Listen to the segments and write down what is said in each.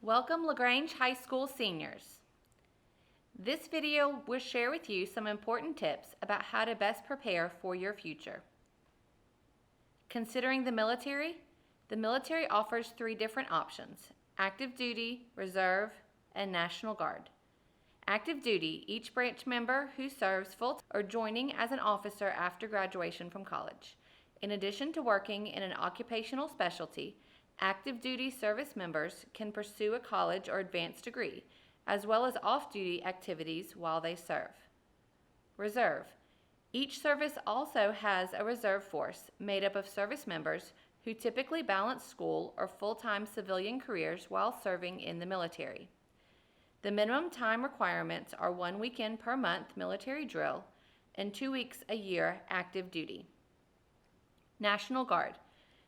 Welcome LaGrange High School seniors. This video will share with you some important tips about how to best prepare for your future. Considering the military offers three different options: active duty, reserve, and National Guard. Active duty, each branch member who serves full-time or joining as an officer after graduation from college. In addition to working in an occupational specialty, active duty service members can pursue a college or advanced degree, as well as off-duty activities while they serve. Reserve. Each service also has a reserve force made up of service members who typically balance school or full-time civilian careers while serving in the military. The minimum time requirements are 1 weekend per month military drill and 2 weeks a year active duty. National Guard.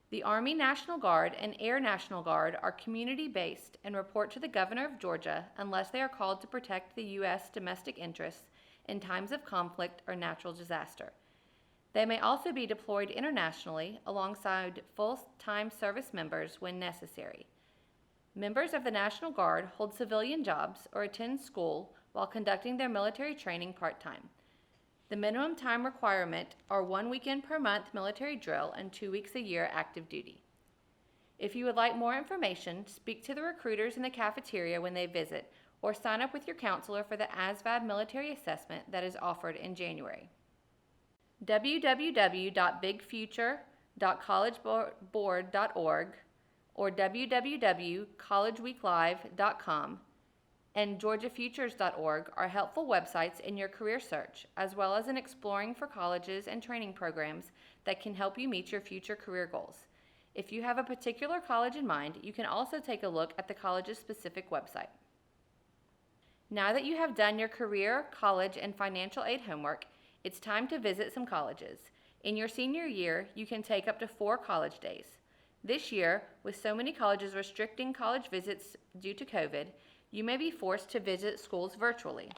The Army National Guard and Air National Guard are community-based and report to the Governor of Georgia unless they are called to protect the U.S. domestic interests in times of conflict or natural disaster. They may also be deployed internationally alongside full-time service members when necessary. Members of the National Guard hold civilian jobs or attend school while conducting their military training part-time. The minimum time requirement are 1 weekend per month military drill and 2 weeks a year active duty. If you would like more information, speak to the recruiters in the cafeteria when they visit, or sign up with your counselor for the ASVAB military assessment that is offered in January. www.bigfuture.collegeboard.org or www.collegeweeklive.com and georgiafutures.org are helpful websites in your career search, as well as in exploring for colleges and training programs that can help you meet your future career goals. If you have a particular college in mind, you can also take a look at the college's specific website. Now that you have done your career, college, and financial aid homework, it's time to visit some colleges. In your senior year, you can take up to 4 college days. This year, with so many colleges restricting college visits due to COVID, you may be forced to visit schools virtually.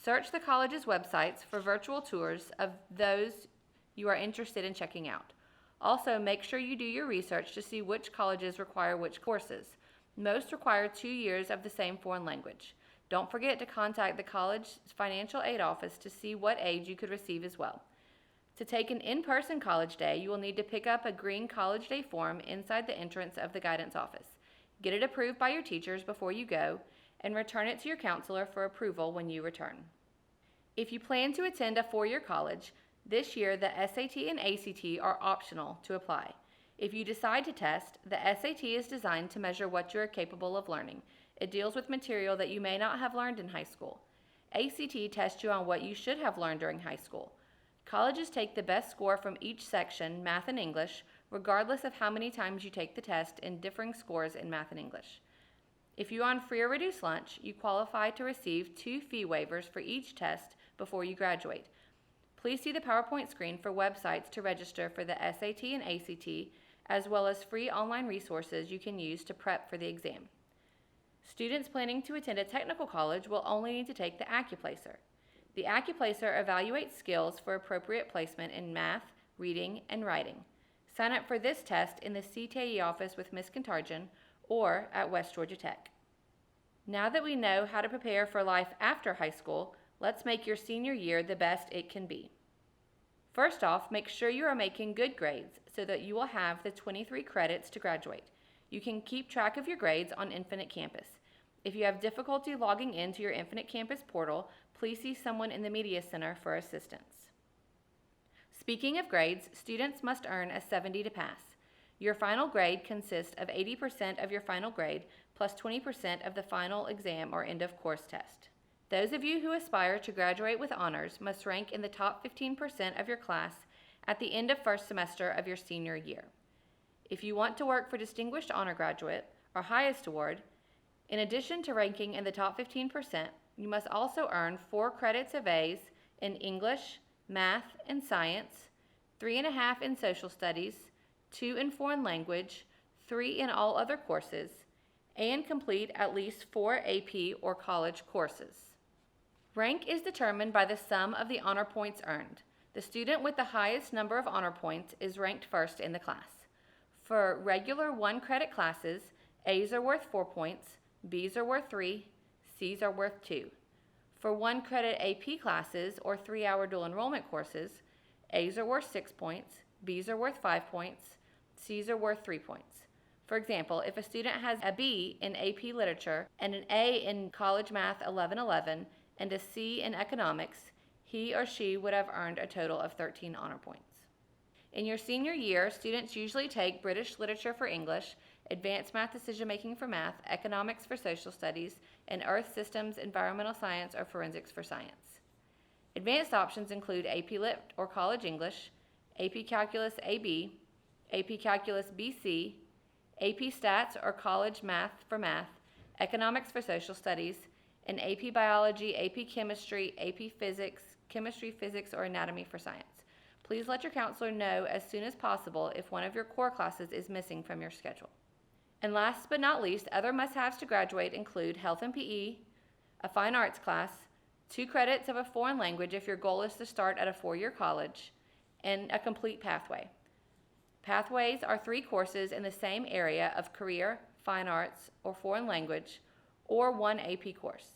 Search the college's websites for virtual tours of those you are interested in checking out. Also, make sure you do your research to see which colleges require which courses. Most require 2 years of the same foreign language. Don't forget to contact the college's financial aid office to see what aid you could receive as well. To take an in-person college day, you will need to pick up a green college day form inside the entrance of the guidance office. Get it approved by your teachers before you go, and return it to your counselor for approval when you return. If you plan to attend a 4-year college, this year the SAT and ACT are optional to apply. If you decide to test, the SAT is designed to measure what you are capable of learning. It deals with material that you may not have learned in high school. ACT tests you on what you should have learned during high school. Colleges take the best score from each section, math and English, regardless of how many times you take the test, in differing scores in math and English. If you are on free or reduced lunch, you qualify to receive 2 fee waivers for each test before you graduate. Please see the PowerPoint screen for websites to register for the SAT and ACT, as well as free online resources you can use to prep for the exam. Students planning to attend a technical college will only need to take the AccuPlacer. The AccuPlacer evaluates skills for appropriate placement in math, reading, and writing. Sign up for this test in the CTE office with Ms. Contarjan or at West Georgia Tech. Now that we know how to prepare for life after high school, let's make your senior year the best it can be. First off, make sure you are making good grades so that you will have the 23 credits to graduate. You can keep track of your grades on Infinite Campus. If you have difficulty logging into your Infinite Campus portal, please see someone in the Media Center for assistance. Speaking of grades, students must earn a 70 to pass. Your final grade consists of 80% of your final grade plus 20% of the final exam or end of course test. Those of you who aspire to graduate with honors must rank in the top 15% of your class at the end of first semester of your senior year. If you want to work for Distinguished Honor Graduate or highest award, in addition to ranking in the top 15%, you must also earn 4 credits of A's in English, math, and science, 3.5 in social studies, 2 in foreign language, 3 in all other courses, and complete at least 4 AP or college courses. Rank is determined by the sum of the honor points earned. The student with the highest number of honor points is ranked first in the class. For regular 1-credit classes, A's are worth 4 points, B's are worth 3, C's are worth 2. For 1 credit AP classes or 3-hour dual enrollment courses, A's are worth 6 points, B's are worth 5 points, C's are worth 3 points. For example, if a student has a B in AP Literature and an A in College Math 1111 and a C in Economics, he or she would have earned a total of 13 honor points. In your senior year, students usually take British Literature for English, Advanced Math Decision-Making for Math, Economics for Social Studies, and Earth Systems, Environmental Science, or Forensics for Science. Advanced options include AP Lit or College English, AP Calculus AB, AP Calculus BC, AP Stats or College Math for Math, Economics for Social Studies, and AP Biology, AP Chemistry, AP Physics, Chemistry, Physics, or Anatomy for Science. Please let your counselor know as soon as possible if one of your core classes is missing from your schedule. And last but not least, other must-haves to graduate include health and PE, a fine arts class, 2 credits of a foreign language if your goal is to start at a 4-year college, and a complete pathway. Pathways are 3 courses in the same area of career, fine arts, or foreign language, or 1 AP course.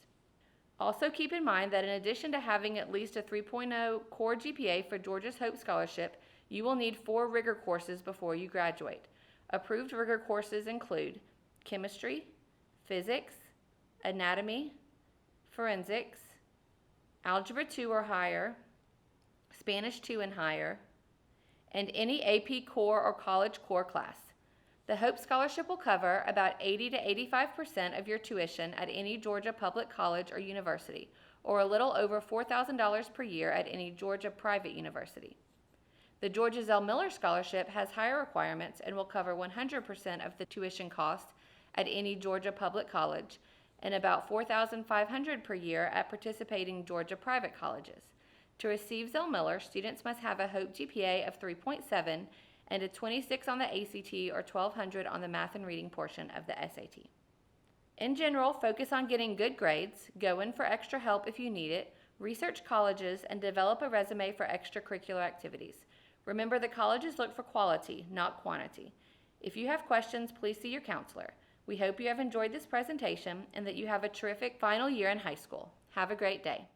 Also keep in mind that in addition to having at least a 3.0 core GPA for Georgia's Hope Scholarship, you will need 4 RIGOR courses before you graduate. Approved RIGOR courses include chemistry, physics, anatomy, forensics, algebra 2 or higher, Spanish 2 and higher, and any AP core or college core class. The Hope Scholarship will cover about 80 to 85% of your tuition at any Georgia public college or university, or a little over $4,000 per year at any Georgia private university. The Georgia Zell Miller Scholarship has higher requirements and will cover 100% of the tuition cost at any Georgia public college and about $4,500 per year at participating Georgia private colleges. To receive Zell Miller, students must have a Hope GPA of 3.7 and a 26 on the ACT or 1200 on the math and reading portion of the SAT. In general, focus on getting good grades, go in for extra help if you need it, research colleges, and develop a resume for extracurricular activities. Remember that colleges look for quality, not quantity. If you have questions, please see your counselor. We hope you have enjoyed this presentation and that you have a terrific final year in high school. Have a great day.